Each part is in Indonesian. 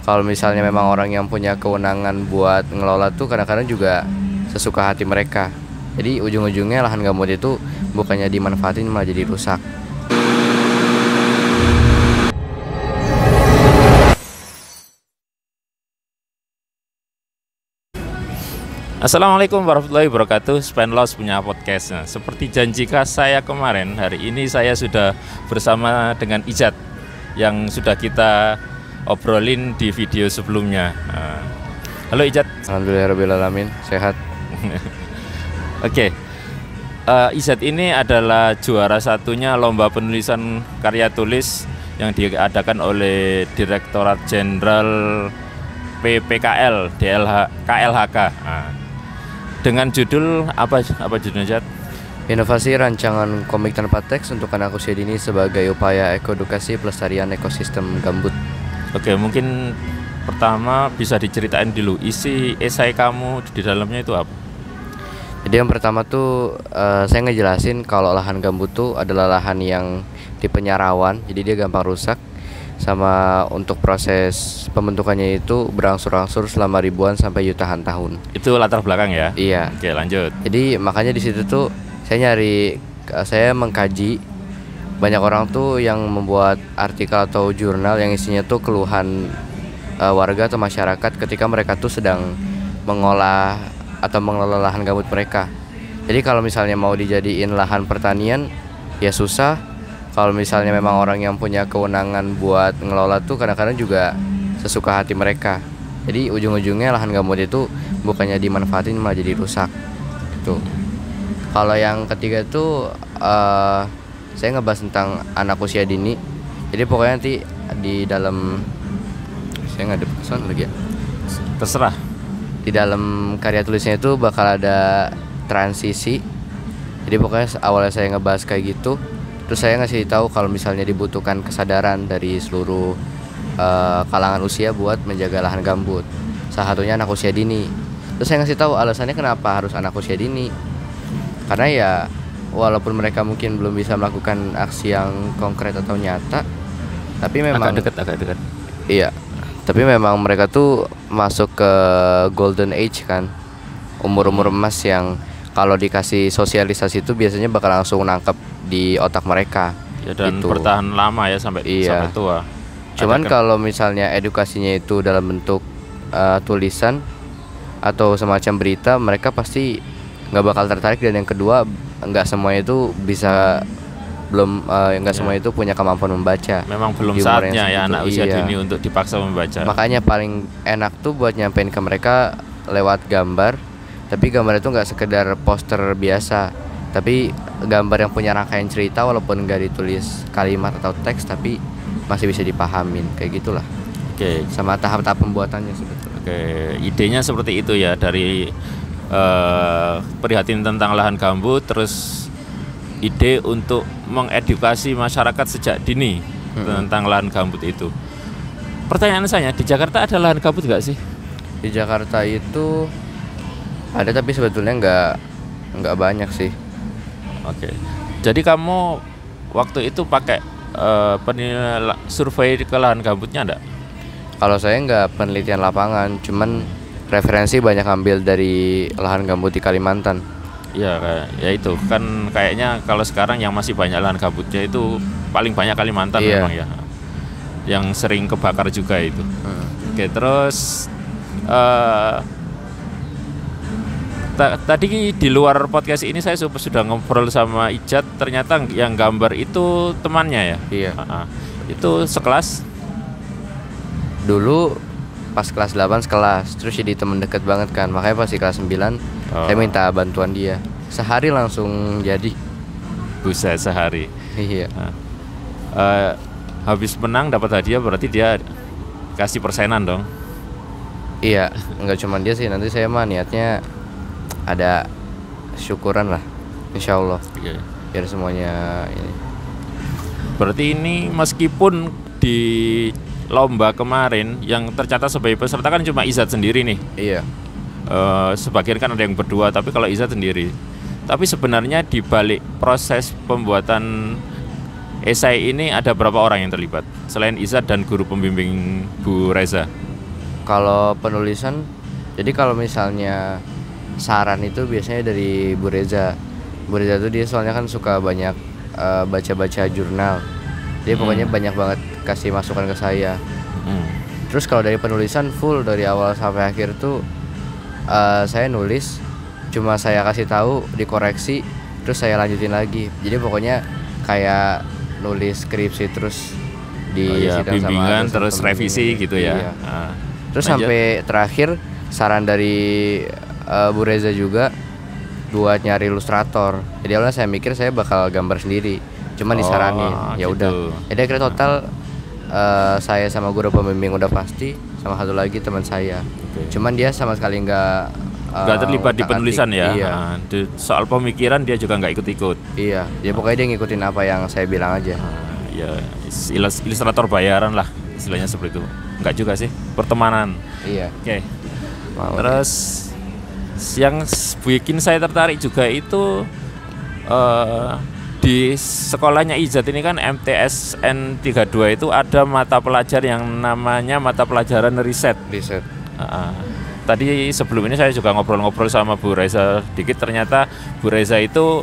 kalau misalnya memang orang yang punya kewenangan buat ngelola tuh kadang-kadang juga sesuka hati mereka. Jadi ujung-ujungnya lahan gambut itu bukannya dimanfaatin malah jadi rusak. Assalamualaikum warahmatullahi wabarakatuh. Spenlos punya podcast. Nah, seperti janjika saya kemarin, hari ini saya sudah bersama dengan Ijat yang sudah kita obrolin di video sebelumnya. Halo Ijat. Alhamdulillahirrabbilalamin, sehat. Oke. Ijat ini adalah juara satunya lomba penulisan karya tulis yang diadakan oleh Direktorat Jenderal PPKL KLHK. Dengan judul apa judulnya, Jat? Inovasi rancangan komik tanpa teks untuk anak usia dini sebagai upaya ekoedukasi pelestarian ekosistem gambut. Oke, mungkin pertama bisa diceritain dulu isi esai kamu di dalamnya itu apa? Jadi yang pertama tuh saya ngejelasin kalau lahan gambut tuh adalah lahan yang tipenya rawan, jadi dia gampang rusak. Sama untuk proses pembentukannya itu berangsur-angsur selama ribuan sampai jutaan tahun. Itu latar belakang ya? Iya. Oke, lanjut. Jadi makanya di situ tuh saya mengkaji banyak orang tuh yang membuat artikel atau jurnal yang isinya tuh keluhan warga atau masyarakat ketika mereka tuh sedang mengolah atau mengelola lahan gambut mereka. Jadi kalau misalnya mau dijadiin lahan pertanian ya susah. Kalau misalnya memang orang yang punya kewenangan buat ngelola tuh kadang-kadang juga sesuka hati mereka. Jadi ujung-ujungnya lahan gambut itu bukannya dimanfaatin malah jadi rusak. Gitu. Kalau yang ketiga tuh saya ngebahas tentang anak usia dini. Jadi pokoknya nanti di dalam, saya nggak ada pesan lagi ya. Terserah. Di dalam karya tulisnya itu bakal ada transisi. Jadi pokoknya awalnya saya ngebahas kayak gitu. Terus saya ngasih tahu kalau misalnya dibutuhkan kesadaran dari seluruh kalangan usia buat menjaga lahan gambut. Salah satunya anak usia dini. Terus saya ngasih tahu alasannya kenapa harus anak usia dini. Karena ya walaupun mereka mungkin belum bisa melakukan aksi yang konkret atau nyata, tapi memang agak dekat. Iya. Tapi memang mereka tuh masuk ke golden age kan. Umur-umur emas yang kalau dikasih sosialisasi itu biasanya bakal langsung nangkep di otak mereka ya, dan gitu. Bertahan lama ya sampai tua. Cuman kalau misalnya edukasinya itu dalam bentuk tulisan atau semacam berita, mereka pasti nggak bakal tertarik. Dan yang kedua, nggak semuanya itu bisa semuanya itu punya kemampuan membaca. Memang belum saatnya ya anak usia dini untuk dipaksa membaca. Makanya paling enak tuh buat nyampein ke mereka lewat gambar. Tapi gambar itu nggak sekedar poster biasa, tapi gambar yang punya rangkaian cerita walaupun nggak ditulis kalimat atau teks, tapi masih bisa dipahamin kayak gitulah. Oke. Sama tahap-tahap pembuatannya sebetulnya. Oke, idenya seperti itu ya, dari prihatin tentang lahan gambut, terus ide untuk mengedukasi masyarakat sejak dini tentang lahan gambut itu. Pertanyaan saya, di Jakarta ada lahan gambut nggak sih? Di Jakarta itu ada, tapi sebetulnya nggak banyak sih. Oke. Jadi kamu waktu itu pakai survei ke lahan gambutnya enggak? Kalau saya nggak penelitian lapangan, cuman referensi banyak ambil dari lahan gambut di Kalimantan. Iya, ya itu kan kayaknya kalau sekarang yang masih banyak lahan gambutnya itu paling banyak Kalimantan. Iya. Memang ya. Yang sering kebakar juga itu. Oke, terus tadi di luar podcast ini saya sudah ngobrol sama Ijat, ternyata yang gambar itu temannya ya? Iya. Itu sekelas? Dulu pas kelas 8 sekelas, terus jadi temen deket banget kan. Makanya pas di kelas 9 saya minta bantuan dia. Sehari langsung jadi. Buset, sehari. Iya. Habis menang dapat hadiah, berarti dia kasih persenan dong? Iya, nggak cuma dia sih, nanti saya mah niatnya ada syukuran lah, insya Allah. Okay. Biar semuanya ini. Berarti ini meskipun di lomba kemarin yang tercatat sebagai peserta kan cuma Izat sendiri nih. Iya. Sebagian kan ada yang berdua, tapi kalau Izat sendiri. Tapi sebenarnya di balik proses pembuatan esai ini ada berapa orang yang terlibat selain Izat dan guru pembimbing Bu Reza? Kalau penulisan, jadi kalau misalnya saran itu biasanya dari Bu Reza. Bu Reza tuh dia soalnya kan suka banyak baca-baca jurnal. Dia pokoknya banyak banget kasih masukan ke saya. Terus kalau dari penulisan full dari awal sampai akhir tuh saya nulis, cuma saya kasih tahu, dikoreksi, terus saya lanjutin lagi. Jadi pokoknya kayak nulis skripsi terus di sidang bimbingan sama terus revisi gitu ya. Iya. Terus sampai terakhir saran dari Bu Reza juga buat nyari ilustrator. Jadi awalnya saya mikir saya bakal gambar sendiri, cuman disaranin ya udah. Gitu. Jadi akhirnya total saya sama guru pembimbing udah pasti, sama satu lagi teman saya. Cuman dia sama sekali nggak terlibat di penulisan ya. Iya. Soal pemikiran dia juga nggak ikut-ikut. Iya, dia pokoknya dia ngikutin apa yang saya bilang aja. Ya ilustrator bayaran lah istilahnya seperti itu. Enggak juga sih, pertemanan. Iya. Oke. Terus yang bikin saya tertarik juga itu di sekolahnya Ijat ini kan MTSN 32 itu ada mata pelajar yang namanya mata pelajaran riset. Tadi sebelum ini saya juga ngobrol-ngobrol sama Bu Reza dikit, ternyata Bu Reza itu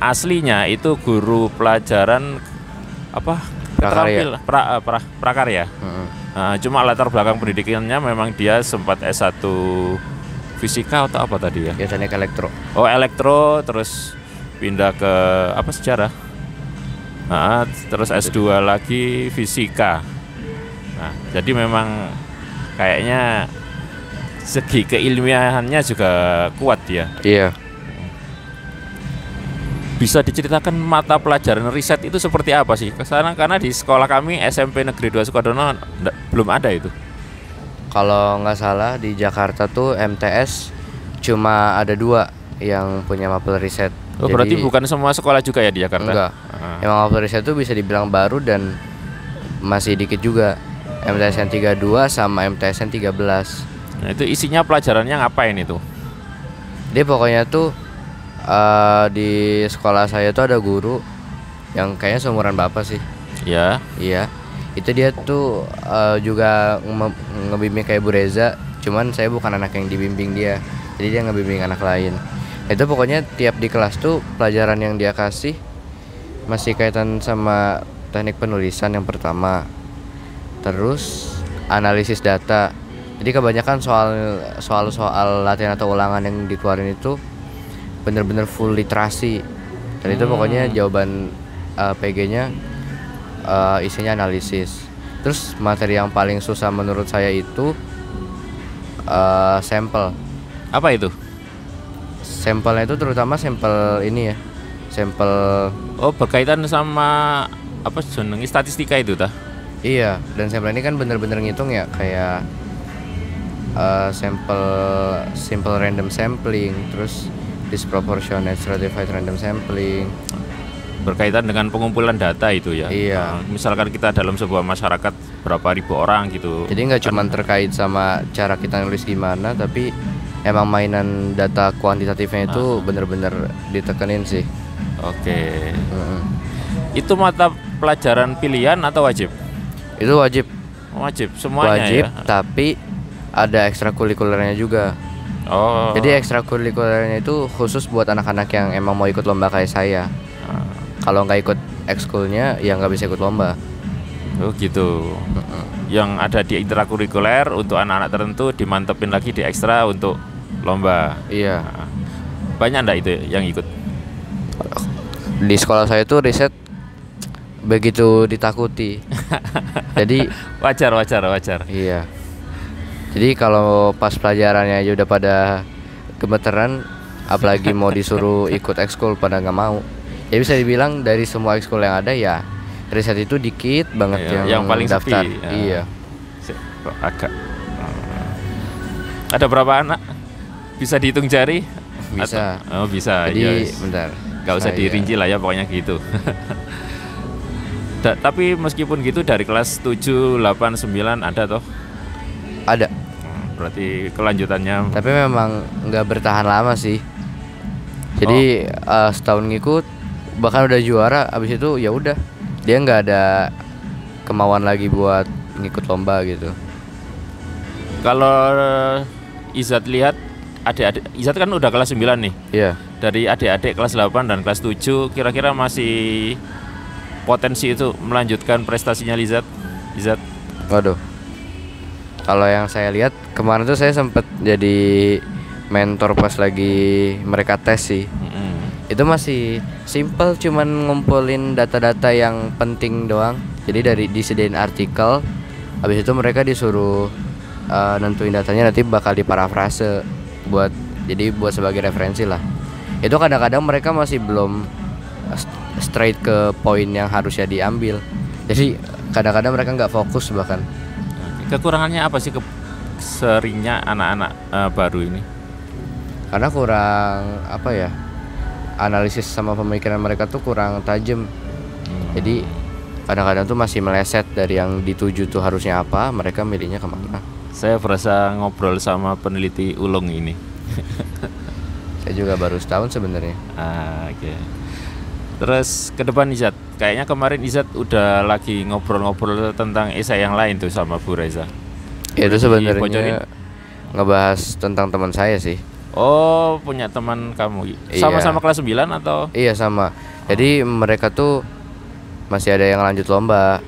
aslinya itu guru pelajaran apa? Prakarya. Cuma latar belakang pendidikannya memang dia sempat S1 fisika atau apa tadi ya? Biasanya ke elektro. Oh, elektro, terus pindah ke apa sejarah. Terus S2 lagi fisika. Nah, jadi memang kayaknya segi keilmiahannya juga kuat ya. Iya. Bisa diceritakan mata pelajaran riset itu seperti apa sih? Karena di sekolah kami SMP Negeri 2 Sukodono belum ada itu. Kalau nggak salah di Jakarta tuh MTS cuma ada 2 yang punya mapel riset. Oh, jadi, berarti bukan semua sekolah juga ya di Jakarta? Enggak. Emang mapel riset tuh bisa dibilang baru dan masih dikit juga. MTSN 32 sama MTSN 13. Nah, itu isinya pelajarannya ngapain itu? Dia pokoknya tuh di sekolah saya tuh ada guru yang kayaknya seumuran bapak sih. Ya. Iya. Itu dia tuh juga ngebimbing kayak Bu Reza, cuman saya bukan anak yang dibimbing dia. Jadi dia ngebimbing anak lain. Itu pokoknya tiap di kelas tuh pelajaran yang dia kasih masih kaitan sama teknik penulisan yang pertama. Terus analisis data. Jadi kebanyakan soal latihan atau ulangan yang dikeluarin itu bener-bener full literasi. Dan itu pokoknya jawaban PG-nya isinya analisis. Terus materi yang paling susah menurut saya itu sampel. Apa itu? Sampelnya itu terutama sampel ini ya. Sampel berkaitan sama apa jenenge statistika itu tah? Iya, dan sampel ini kan bener-bener ngitung ya, kayak simple random sampling, terus disproportionate stratified random sampling. Berkaitan dengan pengumpulan data itu ya. Iya. Misalkan kita dalam sebuah masyarakat berapa ribu orang gitu. Jadi nggak cuma terkait sama cara kita nulis gimana, tapi emang mainan data kuantitatifnya itu bener-bener ditekenin sih. Oke. Itu mata pelajaran pilihan atau wajib? Itu wajib. Wajib semuanya wajib, ya. Tapi ada ekstrakurikulernya juga. Oh. Jadi ekstrakurikulernya itu khusus buat anak-anak yang emang mau ikut lomba kayak saya. Kalau nggak ikut ekskulnya, ya nggak bisa ikut lomba. Oh gitu. Yang ada di intrakurikuler untuk anak-anak tertentu dimantepin lagi di ekstra untuk lomba. Iya. Banyak nggak itu yang ikut? Di sekolah saya tuh riset begitu ditakuti. Jadi wajar. Iya. Jadi kalau pas pelajarannya aja udah pada gemeteran, apalagi mau disuruh ikut ekskul pada nggak mau. Ya bisa dibilang dari semua ekskul yang ada ya riset itu dikit banget yang paling daftar. Sepi. Iya. Agak. Ada berapa anak? Bisa dihitung jari? Bisa. Oh bisa. Jadi bentar. Gak usah dirinci lah ya, pokoknya gitu. Tapi meskipun gitu dari kelas 7, 8, 9 ada toh? Ada. Berarti kelanjutannya. Tapi memang nggak bertahan lama sih. Jadi setahun ngikut, bahkan udah juara, abis itu ya udah dia nggak ada kemauan lagi buat ngikut lomba gitu. Kalau Izat lihat adik-adik, Izat kan udah kelas 9 nih. Iya. Dari adik-adik kelas 8 dan kelas 7 kira-kira masih potensi itu melanjutkan prestasinya Izat? Waduh. Kalau yang saya lihat kemarin tuh saya sempat jadi mentor pas lagi mereka tes sih. Itu masih simple, cuman ngumpulin data-data yang penting doang. Jadi dari disediain artikel, habis itu mereka disuruh nentuin datanya, nanti bakal diparafrase buat sebagai referensi lah. Itu kadang-kadang mereka masih belum straight ke poin yang harusnya diambil. Jadi kadang-kadang mereka nggak fokus bahkan. Kekurangannya apa sih seringnya anak-anak baru ini? Karena kurang analisis sama pemikiran mereka tuh kurang tajam. Jadi kadang-kadang tuh masih meleset dari yang dituju tuh harusnya apa, mereka milihnya kemana. Saya berasa ngobrol sama peneliti ulung ini. Saya juga baru setahun sebenarnya. Oke. Terus ke depan Izat, kayaknya kemarin Izat udah lagi ngobrol-ngobrol tentang esai yang lain tuh sama Bu Reza. Itu sebenarnya ngebahas tentang teman saya sih. Oh, punya teman kamu. Sama-sama kelas 9 atau? Iya, sama. Jadi mereka tuh masih ada yang lanjut lomba.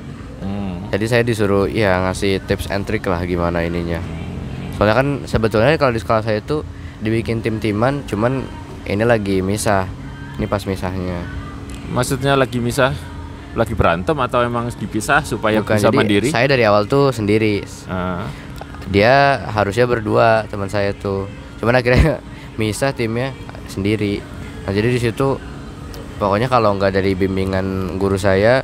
Jadi saya disuruh ngasih tips and trick lah gimana ininya. Soalnya kan sebetulnya kalau di sekolah saya tuh dibikin tim-timan, cuman ini lagi misah. Ini pas misahnya. Maksudnya lagi misah, lagi berantem atau emang dipisah supaya Bukan, bisa jadi mandiri? Saya dari awal tuh sendiri. Dia harusnya berdua teman saya tuh. Cuman akhirnya misah timnya sendiri. Nah jadi di situ pokoknya kalau nggak dari bimbingan guru saya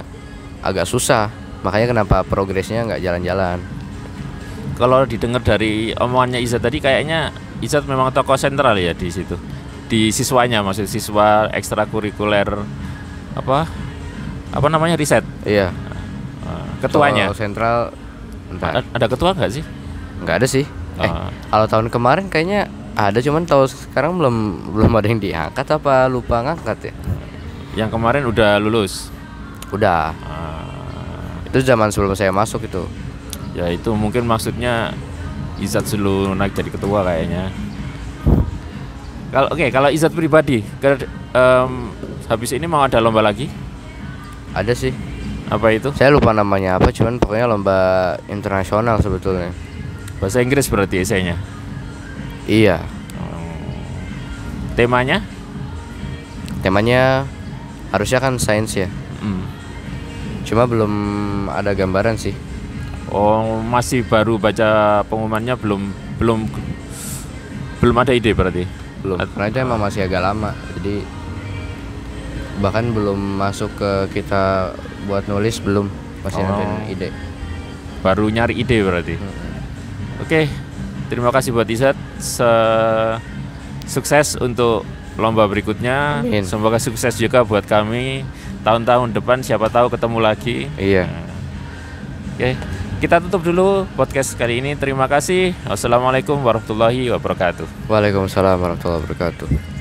agak susah. Makanya kenapa progresnya nggak jalan-jalan. Kalau didengar dari omongannya Izat tadi, kayaknya Izat memang tokoh sentral ya di situ. Di siswanya, maksud siswa ekstrakurikuler apa namanya, riset. Iya. Ketuanya. Kalau sentral ada ketua nggak sih? Nggak ada sih. Kalau tahun kemarin kayaknya ada, cuman tahun sekarang belum ada yang diangkat apa lupa ngangkat ya. Yang kemarin udah lulus. Udah. Itu zaman sebelum saya masuk itu. Ya itu mungkin maksudnya Izat dulu naik jadi ketua kayaknya. Kalau Izat pribadi, habis ini mau ada lomba lagi? Ada sih. Apa itu? Saya lupa namanya apa, cuman pokoknya lomba internasional sebetulnya. Bahasa Inggris berarti esainya? Iya. Temanya? Temanya harusnya kan sains ya. Cuma belum ada gambaran sih. Oh, masih baru baca pengumumannya, belum ada ide berarti? Belum. Karena itu emang masih agak lama. Jadi bahkan belum masuk ke kita buat nulis, belum, masih nentuin ide. Baru nyari ide berarti. Oke, terima kasih buat Izat. Sukses untuk lomba berikutnya. Amin. Semoga sukses juga buat kami. Tahun-tahun depan siapa tahu ketemu lagi. Iya. Oke, kita tutup dulu podcast kali ini. Terima kasih. Wassalamualaikum warahmatullahi wabarakatuh. Waalaikumsalam warahmatullahi wabarakatuh.